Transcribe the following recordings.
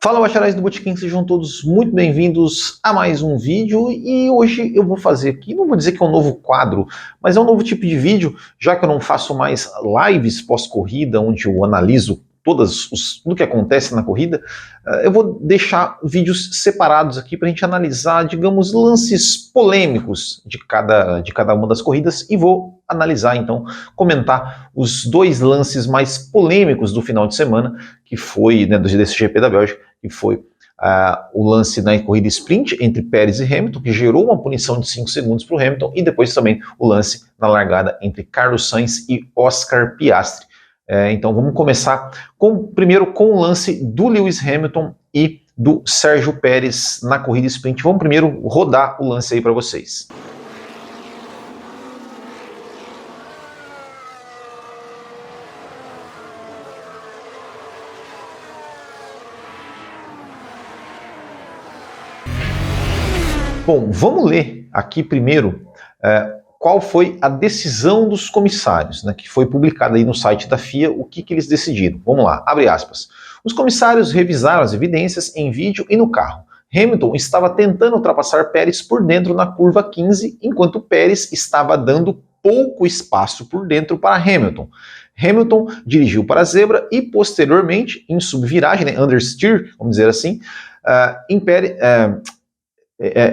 Fala, bacharéis do Botequim, sejam todos muito bem-vindos a mais um vídeo e hoje eu vou fazer aqui, não vou dizer que é um novo quadro, mas é um novo tipo de vídeo, já que eu não faço mais lives pós-corrida, onde eu analiso tudo que acontece na corrida, eu vou deixar vídeos separados aqui para a gente analisar, digamos, lances polêmicos de cada uma das corridas e vou analisar, então, comentar os dois lances mais polêmicos do final de semana, que foi, né, desse GP da Bélgica, que foi o lance na corrida sprint entre Pérez e Hamilton, que gerou uma punição de 5 segundos para o Hamilton, e depois também o lance na largada entre Carlos Sainz e Oscar Piastri. Então vamos começar primeiro com o lance do Lewis Hamilton e do Sérgio Pérez na corrida sprint. Vamos primeiro rodar o lance aí para vocês. Bom, vamos ler aqui primeiro qual foi a decisão dos comissários, né, que foi publicada aí no site da FIA, o que eles decidiram. Vamos lá, abre aspas. Os comissários revisaram as evidências em vídeo e no carro. Hamilton estava tentando ultrapassar Pérez por dentro na curva 15, enquanto Pérez estava dando pouco espaço por dentro para Hamilton. Hamilton dirigiu para a zebra e, posteriormente, em subviragem, né, understeer, vamos dizer assim,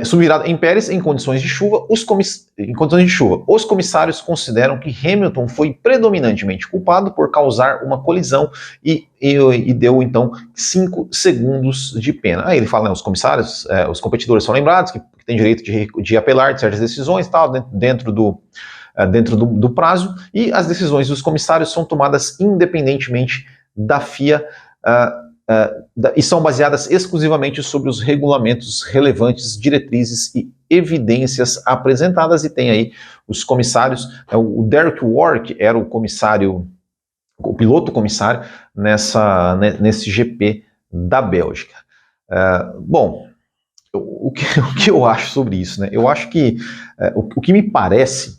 subvirado em Pérez em condições de chuva. Os comissários consideram que Hamilton foi predominantemente culpado por causar uma colisão e deu então 5 segundos de pena. Aí ele fala, né, os comissários, os competidores são lembrados que têm direito de apelar de certas decisões, tal, dentro do prazo, e as decisões dos comissários são tomadas independentemente da FIA, e são baseadas exclusivamente sobre os regulamentos relevantes, diretrizes e evidências apresentadas. E tem aí os comissários, o Derek Warwick era o piloto comissário nesse GP da Bélgica. Bom, o que eu acho sobre isso, né? Eu acho que o que me parece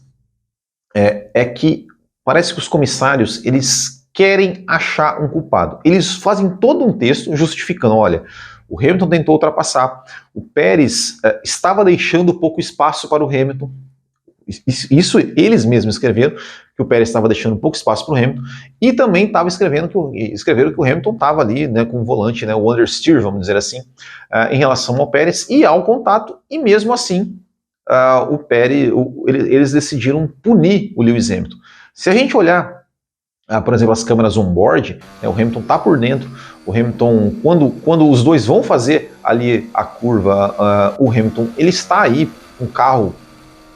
é que parece que os comissários, eles querem achar um culpado. Eles fazem todo um texto justificando, olha, o Hamilton tentou ultrapassar, o Pérez estava deixando pouco espaço para o Hamilton. Isso eles mesmos escreveram, que o Pérez estava deixando pouco espaço para o Hamilton, e também escreveram que o Hamilton estava ali, né, com o volante, né, o understeer, vamos dizer assim, em relação ao Pérez e ao contato, e mesmo assim o Pérez, eles decidiram punir o Lewis Hamilton. Se a gente olhar, por exemplo, as câmeras on-board, né, o Hamilton está por dentro, o Hamilton, quando os dois vão fazer ali a curva, o Hamilton, ele está aí com o carro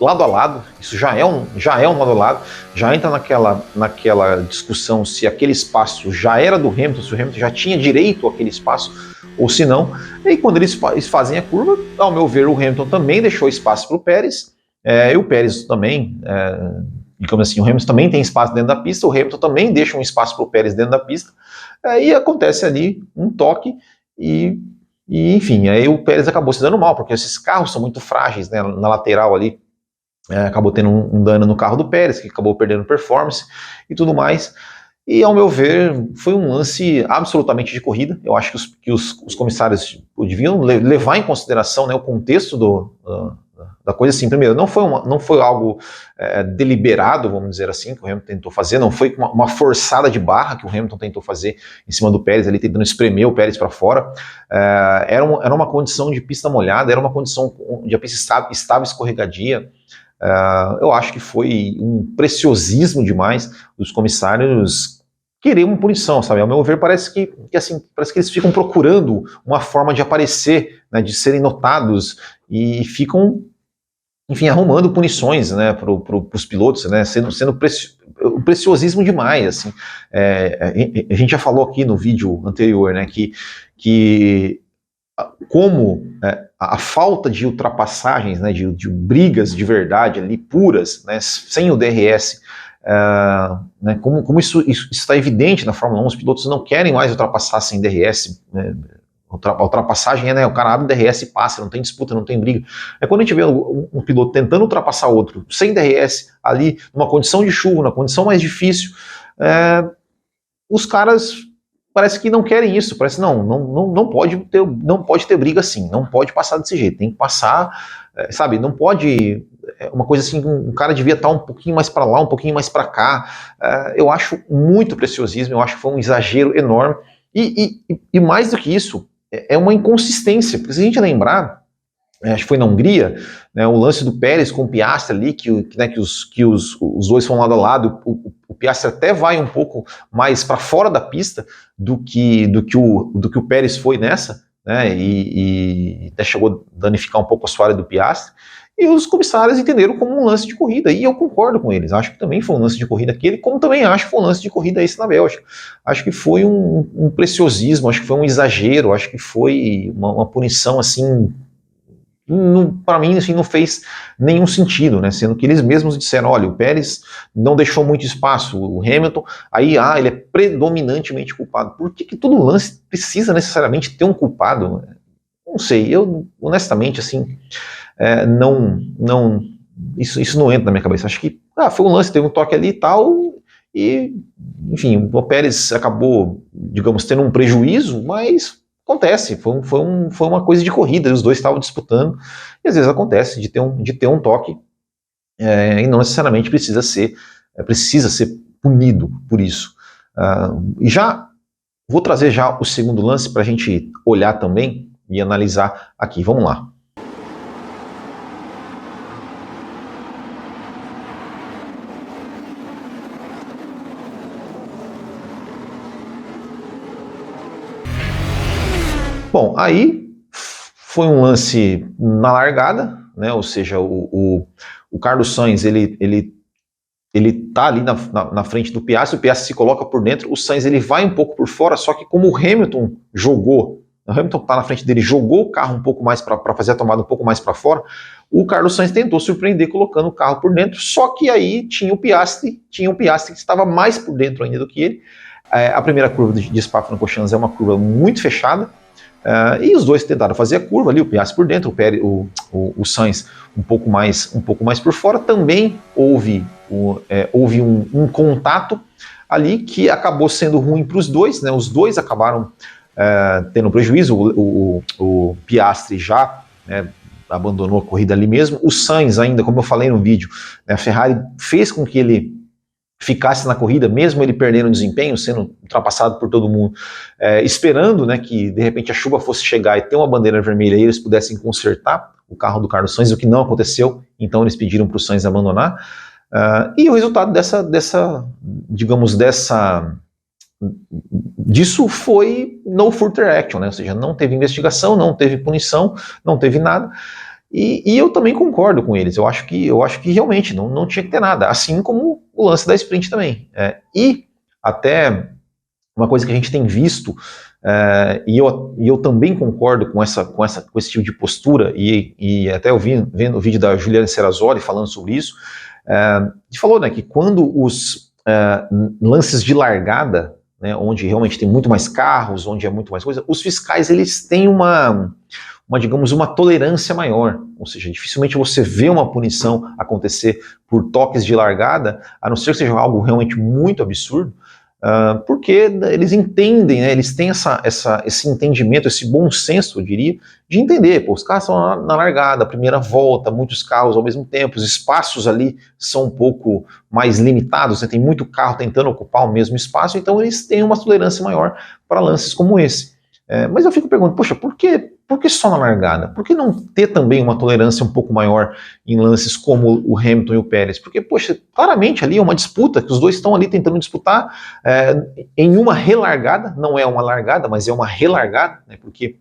lado a lado, isso já é um lado a lado, já entra naquela discussão se aquele espaço já era do Hamilton, se o Hamilton já tinha direito àquele espaço, ou se não. E quando eles fazem a curva, ao meu ver, o Hamilton também deixou espaço para o Pérez, e o Pérez também, digamos assim, o Hamilton também tem espaço dentro da pista, o Hamilton também deixa um espaço para o Pérez dentro da pista, e acontece ali um toque, e enfim, aí o Pérez acabou se dando mal, porque esses carros são muito frágeis, né, na lateral ali, acabou tendo um dano no carro do Pérez, que acabou perdendo performance e tudo mais. E, ao meu ver, foi um lance absolutamente de corrida. Eu acho que os comissários deviam levar em consideração, né, o contexto da coisa. Assim, primeiro, não foi algo deliberado, vamos dizer assim, que o Hamilton tentou fazer, não foi uma forçada de barra que o Hamilton tentou fazer em cima do Pérez, ali tentando espremer o Pérez para fora. Era uma condição de pista molhada, era uma condição onde a pista estava escorregadia. Eu acho que foi um preciosismo demais dos comissários querer uma punição, sabe? Ao meu ver, parece que eles ficam procurando uma forma de aparecer, né, de serem notados, e ficam, enfim, arrumando punições, né, para os pilotos, né, sendo preciosismo demais, assim. A gente já falou aqui no vídeo anterior, né, que como a falta de ultrapassagens, né, de brigas de verdade ali, puras, né, sem o DRS, né, como isso está evidente na Fórmula 1, os pilotos não querem mais ultrapassar sem DRS, né, a ultrapassagem é, né, o cara abre o DRS e passa, não tem disputa, não tem briga. Quando a gente vê um piloto tentando ultrapassar outro sem DRS, ali, numa condição de chuva, na condição mais difícil, os caras parece que não querem isso, parece não pode ter briga assim, não pode passar desse jeito, tem que passar, sabe, não pode, uma coisa assim, um cara devia estar um pouquinho mais para lá, um pouquinho mais para cá. Eu acho muito preciosismo, eu acho que foi um exagero enorme, e mais do que isso, é uma inconsistência, porque se a gente lembrar, acho que foi na Hungria, né, o lance do Pérez com o Piastri ali, que os dois foram lado a lado, o Piastri até vai um pouco mais para fora da pista do que o Pérez foi nessa, né, e até chegou a danificar um pouco a assoalho do Piastri, e os comissários entenderam como um lance de corrida, e eu concordo com eles, acho que também foi um lance de corrida aquele, como também acho que foi um lance de corrida esse na Bélgica. Acho que foi um preciosismo, acho que foi um exagero, acho que foi uma punição assim, para mim, assim, não fez nenhum sentido, né? Sendo que eles mesmos disseram, olha, o Pérez não deixou muito espaço, o Hamilton, aí, ele é predominantemente culpado. Por que todo lance precisa necessariamente ter um culpado? Não sei, eu, honestamente, assim, isso não entra na minha cabeça. Acho que, foi um lance, teve um toque ali e tal, e, enfim, o Pérez acabou, digamos, tendo um prejuízo, mas acontece, foi uma coisa de corrida, os dois estavam disputando, e às vezes acontece de ter um toque, e não necessariamente precisa ser punido por isso. E já vou trazer já o segundo lance para a gente olhar também e analisar aqui. Vamos lá. Bom, aí foi um lance na largada, né? Ou seja, o Carlos Sainz ele tá ali na frente do Piastri, o Piastri se coloca por dentro, o Sainz ele vai um pouco por fora, só que como o Hamilton tá na frente dele, jogou o carro um pouco mais para fazer a tomada um pouco mais para fora, o Carlos Sainz tentou surpreender colocando o carro por dentro, só que aí tinha o Piastri que estava mais por dentro ainda do que ele. A primeira curva de Spa-Francorchamps é uma curva muito fechada, e os dois tentaram fazer a curva ali, o Piastri por dentro, o Sainz um pouco mais por fora. Também houve um contato ali que acabou sendo ruim para os dois, né? Os dois acabaram tendo prejuízo. O Piastri já, né, abandonou a corrida ali mesmo. O Sainz ainda, como eu falei no vídeo, né, a Ferrari fez com que ele ficasse na corrida, mesmo ele perdendo desempenho, sendo ultrapassado por todo mundo, esperando, né, que de repente a chuva fosse chegar e ter uma bandeira vermelha e eles pudessem consertar o carro do Carlos Sainz, o que não aconteceu, então eles pediram para o Sainz abandonar, e o resultado disso foi no further action, né, ou seja, não teve investigação, não teve punição, não teve nada. E eu também concordo com eles, eu acho que realmente não tinha que ter nada, assim como o lance da sprint também. E até uma coisa que a gente tem visto, e eu também concordo com esse tipo de postura, e até eu vi vendo o vídeo da Juliana Serrazoli falando sobre isso, que falou, né, que quando os lances de largada, né, onde realmente tem muito mais carros, onde é muito mais coisa, os fiscais eles têm digamos, uma tolerância maior, ou seja, dificilmente você vê uma punição acontecer por toques de largada, a não ser que seja algo realmente muito absurdo, porque eles entendem, né, eles têm esse entendimento, esse bom senso, eu diria, de entender, pô, os carros estão na largada, primeira volta, muitos carros ao mesmo tempo, os espaços ali são um pouco mais limitados, né, tem muito carro tentando ocupar o mesmo espaço, então eles têm uma tolerância maior para lances como esse. Mas eu fico perguntando, poxa, por que só na largada? Por que não ter também uma tolerância um pouco maior em lances como o Hamilton e o Pérez? Porque, poxa, claramente ali é uma disputa, que os dois estão ali tentando disputar em uma relargada, não é uma largada, mas é uma relargada, né, porque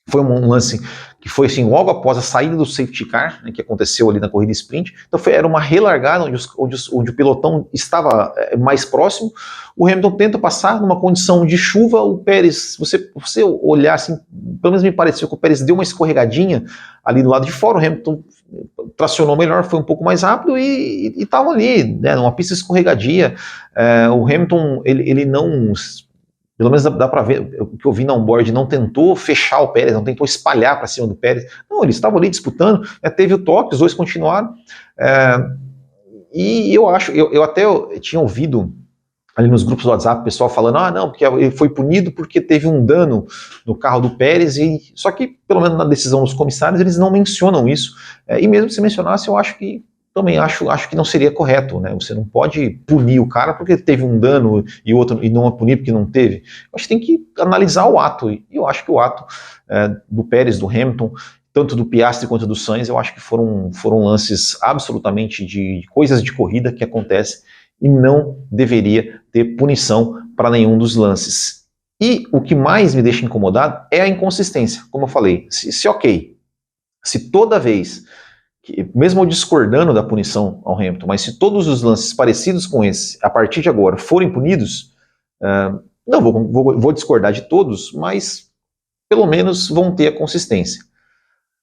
foi um lance que foi assim, logo após a saída do safety car, né, que aconteceu ali na corrida sprint. Então era uma relargada onde o pelotão estava mais próximo. O Hamilton tenta passar numa condição de chuva. O Pérez, você olhar assim, pelo menos me pareceu que o Pérez deu uma escorregadinha ali do lado de fora. O Hamilton tracionou melhor, foi um pouco mais rápido e estava ali, né, numa pista escorregadia. O Hamilton, ele não... Pelo menos dá para ver, o que eu vi na onboard, não tentou fechar o Pérez, não tentou espalhar para cima do Pérez. Não, eles estavam ali disputando, teve o toque, os dois continuaram. E eu até tinha ouvido ali nos grupos do WhatsApp, o pessoal falando, ah, não, porque ele foi punido porque teve um dano no carro do Pérez, só que, pelo menos na decisão dos comissários, eles não mencionam isso, e mesmo se mencionasse, eu acho que, também acho que não seria correto, né, você não pode punir o cara porque teve um dano e não punir porque não teve, eu acho que tem que analisar o ato, e eu acho que o ato do Pérez, do Hamilton, tanto do Piastri quanto do Sainz, eu acho que foram lances absolutamente de coisas de corrida que acontecem, e não deveria ter punição para nenhum dos lances. E o que mais me deixa incomodado é a inconsistência. Como eu falei, se toda vez, mesmo eu discordando da punição ao Hamilton, mas se todos os lances parecidos com esse, a partir de agora, forem punidos, não vou discordar de todos, mas pelo menos vão ter a consistência.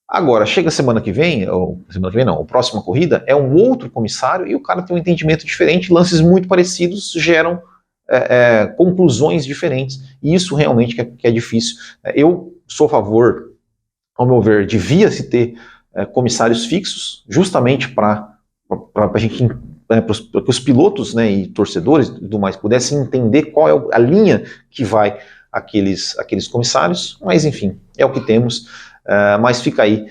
Agora, chega semana que vem não, a próxima corrida é um outro comissário e o cara tem um entendimento diferente, lances muito parecidos geram conclusões diferentes, e isso realmente que é difícil. Eu sou a favor, ao meu ver, devia-se ter comissários fixos, justamente para a gente, para que os pilotos, né, e torcedores e tudo mais pudessem entender qual é a linha que vai aqueles comissários, mas enfim, é o que temos. Mas fica aí,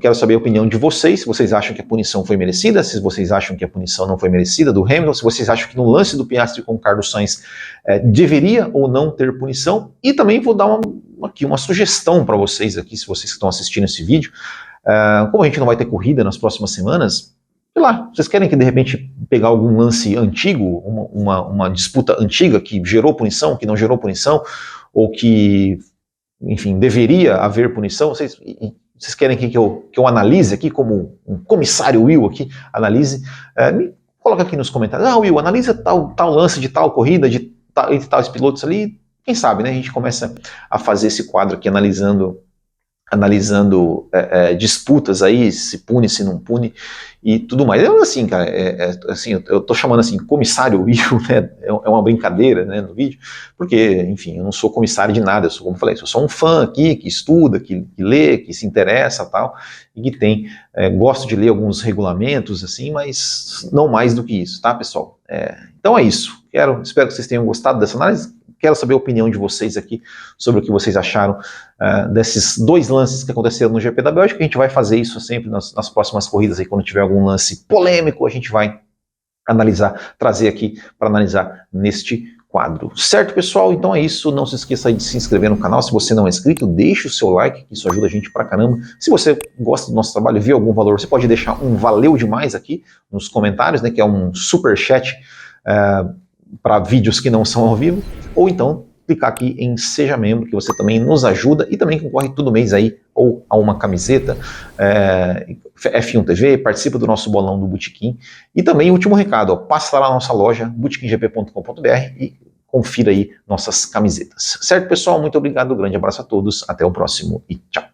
quero saber a opinião de vocês, se vocês acham que a punição foi merecida, se vocês acham que a punição não foi merecida do Hamilton, se vocês acham que no lance do Piastri com o Carlos Sainz deveria ou não ter punição, e também vou dar uma sugestão para vocês aqui, se vocês estão assistindo esse vídeo, como a gente não vai ter corrida nas próximas semanas, sei lá, vocês querem que de repente pegar algum lance antigo, uma disputa antiga que gerou punição, que não gerou punição, ou que, enfim, deveria haver punição, vocês querem que eu analise aqui, como um comissário Will aqui, analise, me coloca aqui nos comentários, Will, analisa tal lance de tal corrida, de tais pilotos ali, quem sabe, né, a gente começa a fazer esse quadro aqui, analisando disputas aí, se pune, se não pune, e tudo mais. Assim, cara, assim, eu tô chamando assim, comissário Will, né, é uma brincadeira, né, no vídeo, porque, enfim, eu não sou comissário de nada, eu sou, como eu falei, eu sou um fã aqui, que estuda, que lê, que se interessa, tal, e que tem, gosto de ler alguns regulamentos, assim, mas não mais do que isso, tá, pessoal? Então é isso, espero que vocês tenham gostado dessa análise. Quero saber a opinião de vocês aqui sobre o que vocês acharam desses dois lances que aconteceram no GP da Bélgica. A gente vai fazer isso sempre nas próximas corridas, aí, quando tiver algum lance polêmico, a gente vai trazer aqui para analisar neste quadro. Certo, pessoal? Então é isso. Não se esqueça de se inscrever no canal. Se você não é inscrito, deixe o seu like, que isso ajuda a gente pra caramba. Se você gosta do nosso trabalho e vê algum valor, você pode deixar um valeu demais aqui nos comentários, né, que é um super chat para vídeos que não são ao vivo, ou então clicar aqui em Seja Membro, que você também nos ajuda e também concorre todo mês aí ou a uma camiseta, F1 TV, participa do nosso bolão do Botequim, e também último recado, passa lá na nossa loja, botequimgp.com.br, e confira aí nossas camisetas. Certo, pessoal? Muito obrigado, grande abraço a todos, até o próximo e tchau!